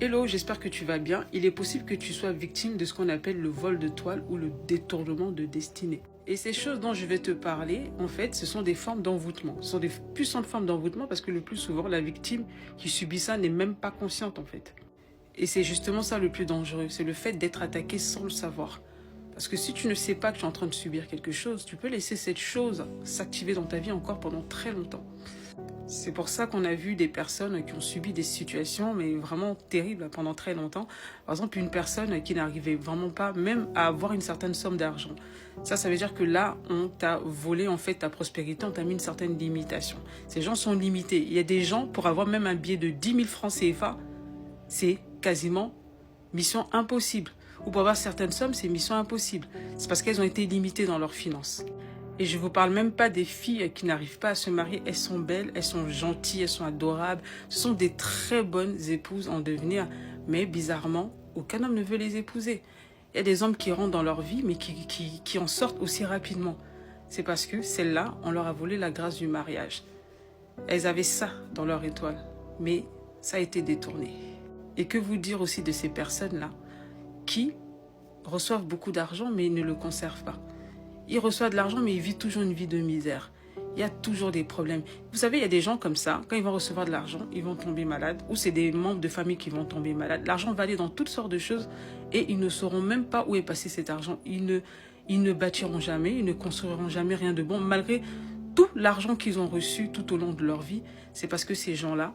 Hello, j'espère que tu vas bien. Il est possible que tu sois victime de ce qu'on appelle le vol de toile ou le détournement de destinée. Et ces choses dont je vais te parler, en fait, ce sont des formes d'envoûtement. Ce sont des puissantes formes d'envoûtement parce que le plus souvent, la victime qui subit ça n'est même pas consciente, en fait. Et c'est justement ça le plus dangereux, c'est le fait d'être attaqué sans le savoir. Parce que si tu ne sais pas que tu es en train de subir quelque chose, tu peux laisser cette chose s'activer dans ta vie encore pendant très longtemps. C'est pour ça qu'on a vu des personnes qui ont subi des situations mais vraiment terribles pendant très longtemps. Par exemple, une personne qui n'arrivait vraiment pas même à avoir une certaine somme d'argent. Ça veut dire que là, on t'a volé en fait ta prospérité, on t'a mis une certaine limitation. Ces gens sont limités. Il y a des gens, pour avoir même un billet de 10 000 francs CFA, c'est quasiment mission impossible. Ou pour avoir certaines sommes, c'est mission impossible. C'est parce qu'elles ont été limitées dans leurs finances. Et je ne vous parle même pas des filles qui n'arrivent pas à se marier. Elles sont belles, elles sont gentilles, elles sont adorables. Ce sont des très bonnes épouses en devenir. Mais bizarrement, aucun homme ne veut les épouser. Il y a des hommes qui rentrent dans leur vie, mais qui en sortent aussi rapidement. C'est parce que celles-là, on leur a volé la grâce du mariage. Elles avaient ça dans leur étoile, mais ça a été détourné. Et que vous dire aussi de ces personnes-là qui reçoivent beaucoup d'argent, mais ne le conservent pas. Ils reçoivent de l'argent, mais ils vivent toujours une vie de misère. Il y a toujours des problèmes. Vous savez, il y a des gens comme ça, quand ils vont recevoir de l'argent, ils vont tomber malades, ou c'est des membres de famille qui vont tomber malades. L'argent va aller dans toutes sortes de choses, et ils ne sauront même pas où est passé cet argent. Ils ne bâtiront jamais, ils ne construiront jamais rien de bon, malgré tout l'argent qu'ils ont reçu tout au long de leur vie. C'est parce que ces gens-là,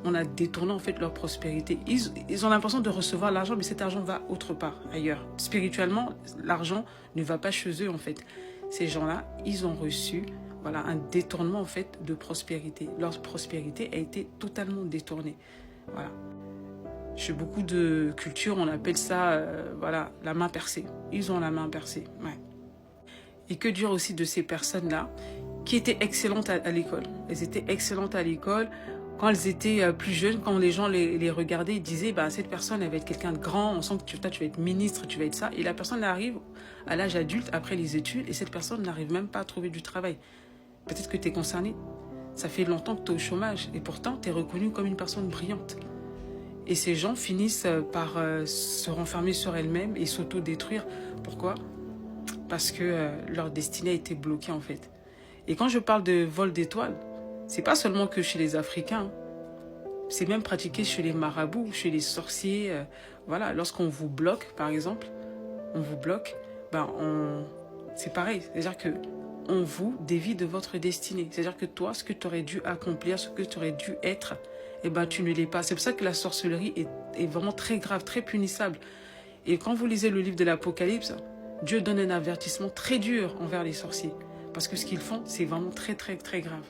on a détourné en fait leur prospérité. Ils ont l'impression de recevoir l'argent, mais cet argent va autre part, ailleurs. Spirituellement, l'argent ne va pas chez eux en fait. Ces gens-là, ils ont reçu un détournement en fait de prospérité. Leur prospérité a été totalement détournée. Voilà. Chez beaucoup de cultures, on appelle ça la main percée. Ils ont la main percée. Ouais. Et que dire aussi de ces personnes-là qui étaient excellentes à l'école. Elles étaient excellentes à l'école. Quand elles étaient plus jeunes, quand les gens les regardaient, ils disaient cette personne, elle va être quelqu'un de grand, on sent que toi, tu vas être ministre, tu vas être ça. Et la personne arrive à l'âge adulte, après les études, et cette personne n'arrive même pas à trouver du travail. Peut-être que tu es concerné. Ça fait longtemps que tu es au chômage, et pourtant, tu es reconnu comme une personne brillante. Et ces gens finissent par se renfermer sur elles-mêmes et s'auto-détruire. Pourquoi? Parce que leur destinée a été bloquée, en fait. Et quand je parle de vol d'étoiles, c'est pas seulement que chez les Africains, c'est même pratiqué chez les marabouts, chez les sorciers. Lorsqu'on vous bloque, par exemple, on vous bloque, c'est pareil. C'est-à-dire qu'on vous dévie de votre destinée. C'est-à-dire que toi, ce que tu aurais dû accomplir, ce que tu aurais dû être, tu ne l'es pas. C'est pour ça que la sorcellerie est vraiment très grave, très punissable. Et quand vous lisez le livre de l'Apocalypse, Dieu donne un avertissement très dur envers les sorciers. Parce que ce qu'ils font, c'est vraiment très, très, très grave.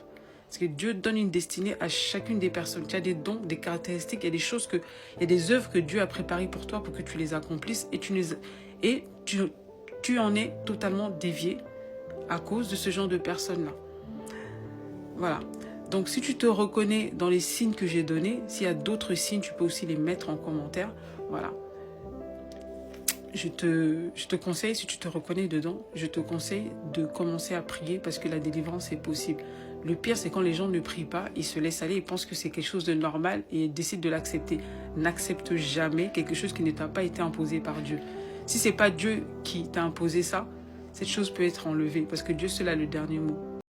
Parce que Dieu donne une destinée à chacune des personnes. Tu as des dons, des caractéristiques, il y a des choses il y a des œuvres que Dieu a préparées pour toi pour que tu les accomplisses et tu en es totalement dévié à cause de ce genre de personnes-là. Voilà. Donc, si tu te reconnais dans les signes que j'ai donnés, s'il y a d'autres signes, tu peux aussi les mettre en commentaire. Voilà. Je te conseille, si tu te reconnais dedans, je te conseille de commencer à prier parce que la délivrance est possible. Le pire, c'est quand les gens ne prient pas, ils se laissent aller, ils pensent que c'est quelque chose de normal et ils décident de l'accepter. N'accepte jamais quelque chose qui ne t'a pas été imposé par Dieu. Si ce n'est pas Dieu qui t'a imposé ça, cette chose peut être enlevée parce que Dieu seul a le dernier mot.